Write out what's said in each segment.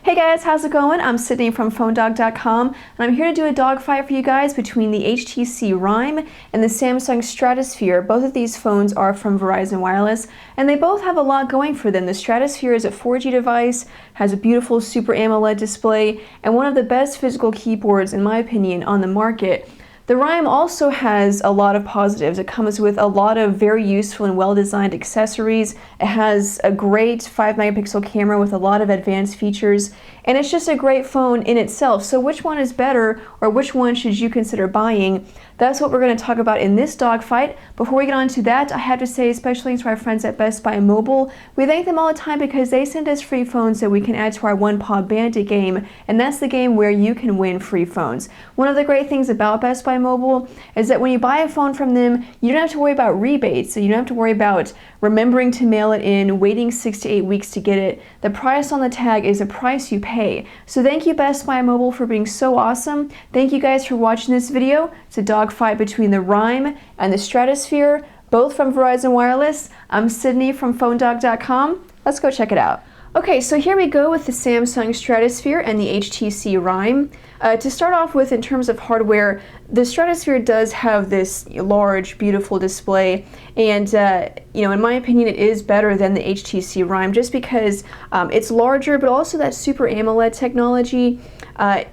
Hey guys, how's it going? I'm Sydney from PhoneDog.com, and I'm here to do a dogfight for you guys between the HTC Rhyme and the Samsung Stratosphere. Both of these phones are from Verizon Wireless, and they both have a lot going for them. The Stratosphere is a 4G device, has a beautiful Super AMOLED display, and one of the best physical keyboards, in my opinion, on the market. The Rhyme also has a lot of positives. It comes with a lot of very useful and well-designed accessories. It has a great 5-megapixel camera with a lot of advanced features, and it's just a great phone in itself. So which one is better, or which one should you consider buying? That's what we're going to talk about in this dogfight. Before we get on to that, I have to say special thanks to our friends at Best Buy Mobile. We thank them all the time because they send us free phones that we can add to our One Paw Bandit game, and that's the game where you can win free phones. One of the great things about Best Buy Mobile is that when you buy a phone from them, you don't have to worry about rebates, so you don't have to worry about remembering to mail it in, waiting 6 to 8 weeks to get it. The price on the tag is the price you pay. So thank you Best Buy Mobile for being so awesome. Thank you guys for watching this video. It's a dogfight between the Rhyme and the Stratosphere, both from Verizon Wireless. I'm Sydney from PhoneDog.com. Let's go check it out. Okay, so here we go with the Samsung Stratosphere and the HTC Rhyme. To start off with, in terms of hardware, the Stratosphere does have this large, beautiful display, and in my opinion, it is better than the HTC Rhyme just because it's larger, but also that Super AMOLED technology,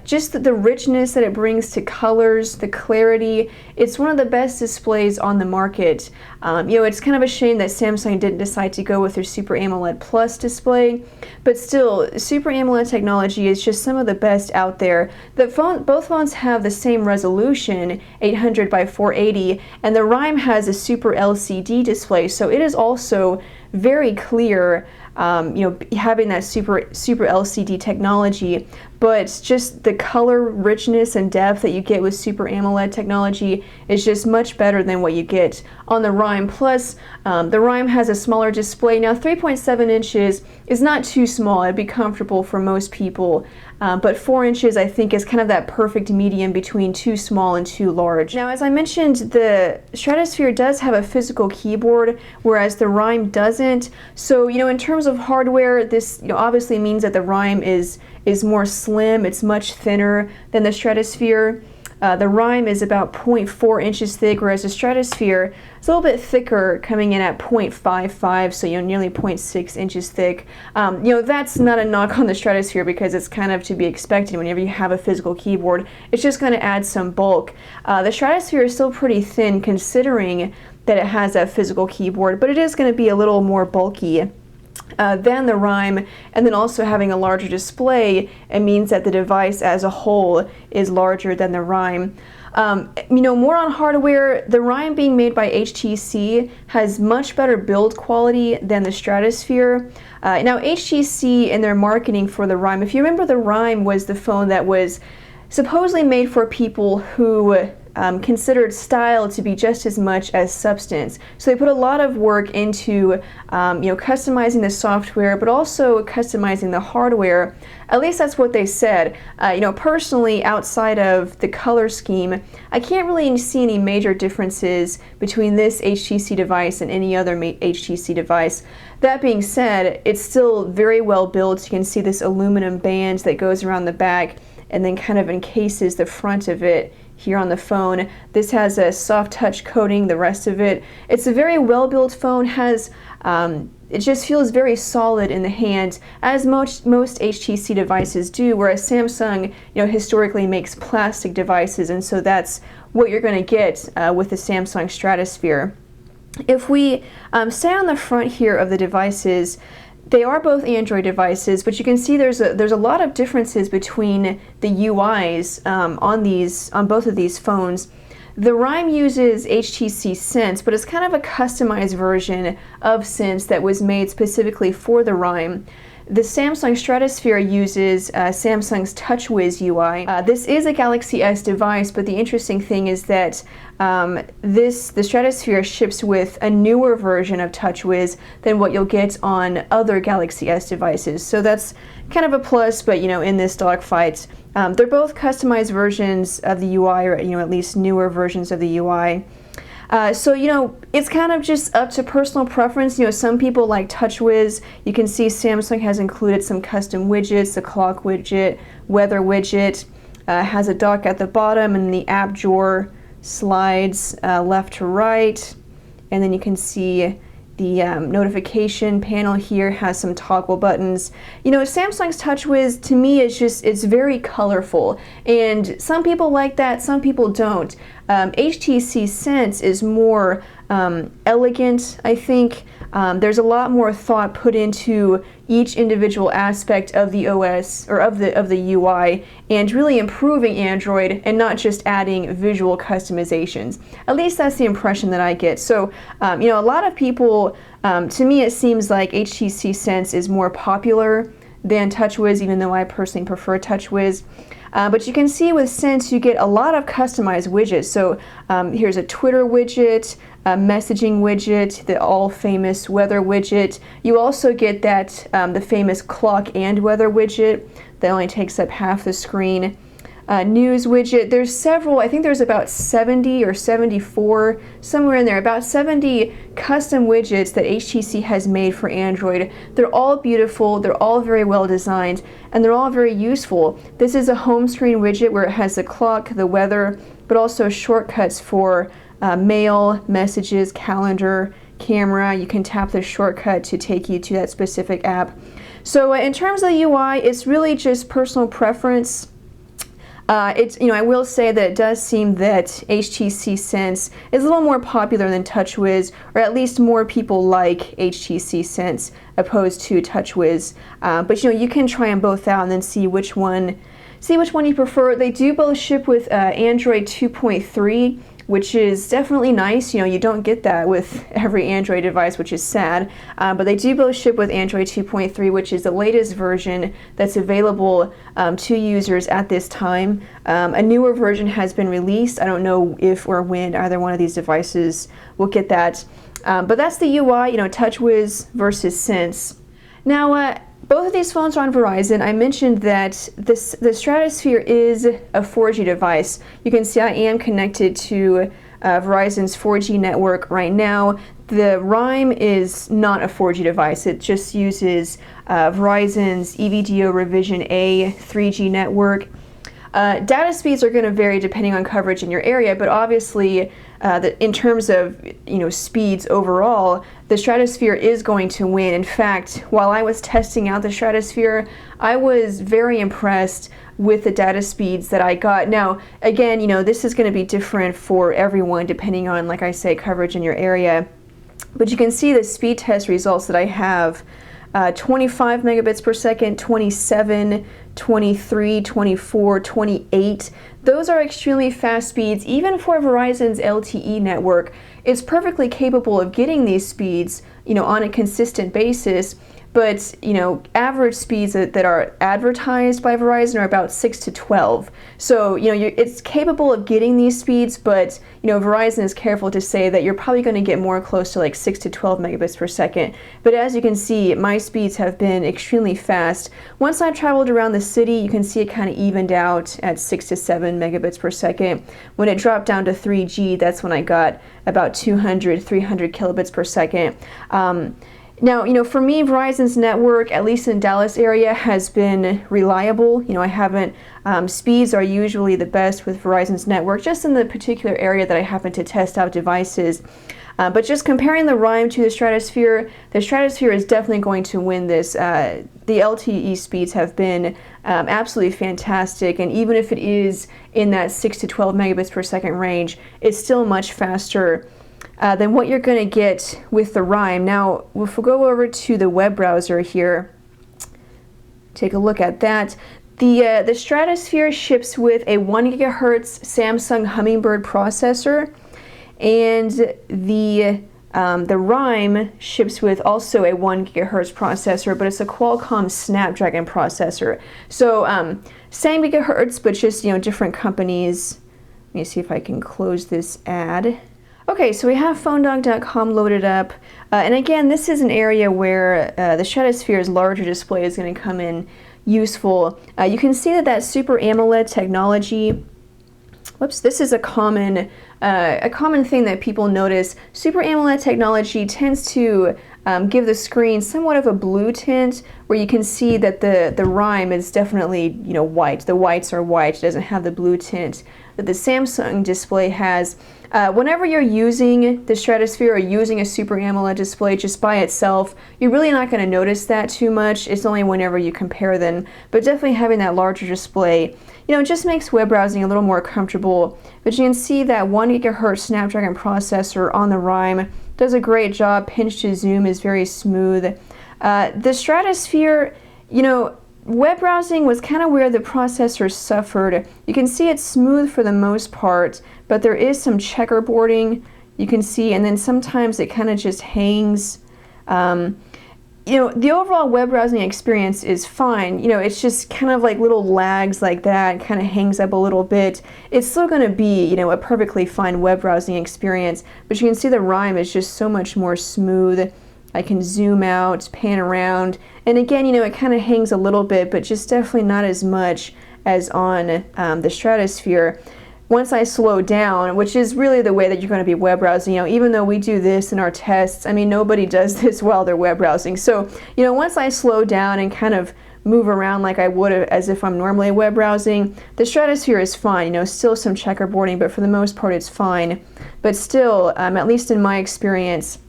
just the richness that it brings to colors, the clarity. It's one of the best displays on the market. It's kind of a shame that Samsung didn't decide to go with their Super AMOLED Plus display, but still, Super AMOLED technology is just some of the best out there. Both phones have the same resolution, 800 by 480, and the Rhyme has a Super LCD display, so it is also very clear, having that super LCD technology, but just the color richness and depth that you get with Super AMOLED technology is just much better than what you get on the Rhyme. Plus, the Rhyme has a smaller display. Now, 3.7 inches is not too small. It'd be comfortable for most people, but 4 inches I think is kind of that perfect medium between too small and too large. Now, as I mentioned, the Stratosphere does have a physical keyboard, whereas the Rhyme doesn't. So, in terms of hardware, this obviously means that the Rhyme is more slim. It's much thinner than the Stratosphere. The Rhyme is about 0.4 inches thick, whereas the Stratosphere is a little bit thicker, coming in at 0.55, so nearly 0.6 inches thick. That's not a knock on the Stratosphere because it's kind of to be expected whenever you have a physical keyboard. It's just going to add some bulk. The Stratosphere is still pretty thin considering that it has that physical keyboard, but it is going to be a little more bulky than the Rhyme, and then also having a larger display, it means that the device as a whole is larger than the Rhyme. More on hardware, the Rhyme being made by HTC has much better build quality than the Stratosphere. Now HTC in their marketing for the Rhyme, if you remember, the Rhyme was the phone that was supposedly made for people who considered style to be just as much as substance. So they put a lot of work into customizing the software, but also customizing the hardware. At least that's what they said. Personally, outside of the color scheme, I can't really see any major differences between this HTC device and any other HTC device. That being said, it's still very well built. You can see this aluminum band that goes around the back and then kind of encases the front of it here on the phone. This has a soft touch coating, the rest of it. It's a very well-built phone, it just feels very solid in the hand, as most HTC devices do, whereas Samsung, historically makes plastic devices, and so that's what you're going to get with the Samsung Stratosphere. If we stay on the front here of the devices, they are both Android devices, but you can see there's a lot of differences between the UIs on both of these phones. The Rhyme uses HTC Sense, but it's kind of a customized version of Sense that was made specifically for the Rhyme. The Samsung Stratosphere uses Samsung's TouchWiz UI. This is a Galaxy S device, but the interesting thing is that the Stratosphere ships with a newer version of TouchWiz than what you'll get on other Galaxy S devices. So that's kind of a plus, but in this dogfight, they're both customized versions of the UI, or at least newer versions of the UI. So, it's kind of just up to personal preference. Some people like TouchWiz. You can see Samsung has included some custom widgets, the clock widget, weather widget, has a dock at the bottom, and the app drawer slides left to right. And then you can see the notification panel here has some toggle buttons. Samsung's TouchWiz to me is it's very colorful, and some people like that, some people don't. HTC Sense is more elegant, I think. There's a lot more thought put into each individual aspect of the OS or of the UI, and really improving Android and not just adding visual customizations. At least that's the impression that I get. So, a lot of people, to me, it seems like HTC Sense is more popular than TouchWiz, even though I personally prefer TouchWiz. But you can see with Sense you get a lot of customized widgets. So here's a Twitter widget, a messaging widget, the all-famous weather widget. You also get that the famous clock and weather widget that only takes up half the screen. News widget. There's several, I think there's about 70 or 74, somewhere in there, about 70 custom widgets that HTC has made for Android. They're all beautiful, they're all very well designed, and they're all very useful. This is a home screen widget where it has the clock, the weather, but also shortcuts for mail, messages, calendar, camera. You can tap the shortcut to take you to that specific app. So in terms of the UI, it's really just personal preference. I will say that it does seem that HTC Sense is a little more popular than TouchWiz, or at least more people like HTC Sense opposed to TouchWiz. But you can try them both out and then see which one you prefer. They do both ship with Android 2.3. Which is definitely nice. You don't get that with every Android device, which is sad. But they do both ship with Android 2.3, which is the latest version that's available to users at this time. A newer version has been released. I don't know if or when either one of these devices will get that. But that's the UI, TouchWiz versus Sense. Now, both of these phones are on Verizon. I mentioned that the Stratosphere is a 4G device. You can see I am connected to Verizon's 4G network right now. The Rhyme is not a 4G device. It just uses Verizon's EVDO Revision A 3G network. Data speeds are going to vary depending on coverage in your area, but obviously in terms of speeds overall, the Stratosphere is going to win. In fact, while I was testing out the Stratosphere, I was very impressed with the data speeds that I got. Now, again, this is going to be different for everyone depending on, like I say, coverage in your area. But you can see the speed test results that I have. 25 megabits per second, 27, 23, 24, 28. Those are extremely fast speeds. Even for Verizon's LTE network, it's perfectly capable of getting these speeds, on a consistent basis. But, average speeds that are advertised by Verizon are about 6 to 12. So, it's capable of getting these speeds, but, Verizon is careful to say that you're probably going to get more close to like 6 to 12 megabits per second. But as you can see, my speeds have been extremely fast. Once I traveled around the city, you can see it kind of evened out at 6 to 7 megabits per second. When it dropped down to 3G, that's when I got about 200, 300 kilobits per second. Now, for me, Verizon's network, at least in Dallas area, has been reliable. I haven't, speeds are usually the best with Verizon's network, just in the particular area that I happen to test out devices. But just comparing the Rhyme to the Stratosphere is definitely going to win this. The LTE speeds have been absolutely fantastic, and even if it is in that 6 to 12 megabits per second range, it's still much faster than what you're going to get with the Rhyme. Now, if we go over to the web browser here, take a look at that. The Stratosphere ships with a 1 gigahertz Samsung Hummingbird processor, and the Rhyme ships with also a 1 gigahertz processor, but it's a Qualcomm Snapdragon processor. So same gigahertz, but just different companies. Let me see if I can close this ad. Okay, so we have PhoneDog.com loaded up, and again, this is an area where the Stratosphere's larger display is going to come in useful. You can see that Super AMOLED technology, this is a common a common thing that people notice, Super AMOLED technology tends to give the screen somewhat of a blue tint, where you can see that the Rhyme is definitely, you know, white. The whites are white, it doesn't have the blue tint that the Samsung display has. Whenever you're using the Stratosphere or using a Super AMOLED display just by itself, you're really not going to notice that too much. It's only whenever you compare them. But definitely having that larger display, you know, it just makes web browsing a little more comfortable. But you can see that 1 GHz Snapdragon processor on the Rhyme does a great job. Pinch to zoom is very smooth. The Stratosphere, you know, web browsing was kind of where the processor suffered. You can see it's smooth for the most part, but there is some checkerboarding you can see, and then sometimes it kind of just hangs. You know, the overall web browsing experience is fine. You know, it's just kind of like little lags like that, kind of hangs up a little bit. It's still going to be, you know, a perfectly fine web browsing experience, but you can see the Rhyme is just so much more smooth. I can zoom out, pan around, and again, you know, it kind of hangs a little bit, but just definitely not as much as on the Stratosphere. Once I slow down, which is really the way that you're going to be web browsing, you know, even though we do this in our tests, I mean, nobody does this while they're web browsing. So, you know, once I slow down and kind of move around like I would as if I'm normally web browsing, the Stratosphere is fine. You know, still some checkerboarding, but for the most part, it's fine. But still, at least in my experience,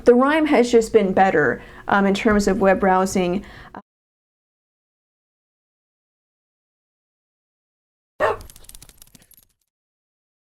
the Rhyme has just been better in terms of web browsing.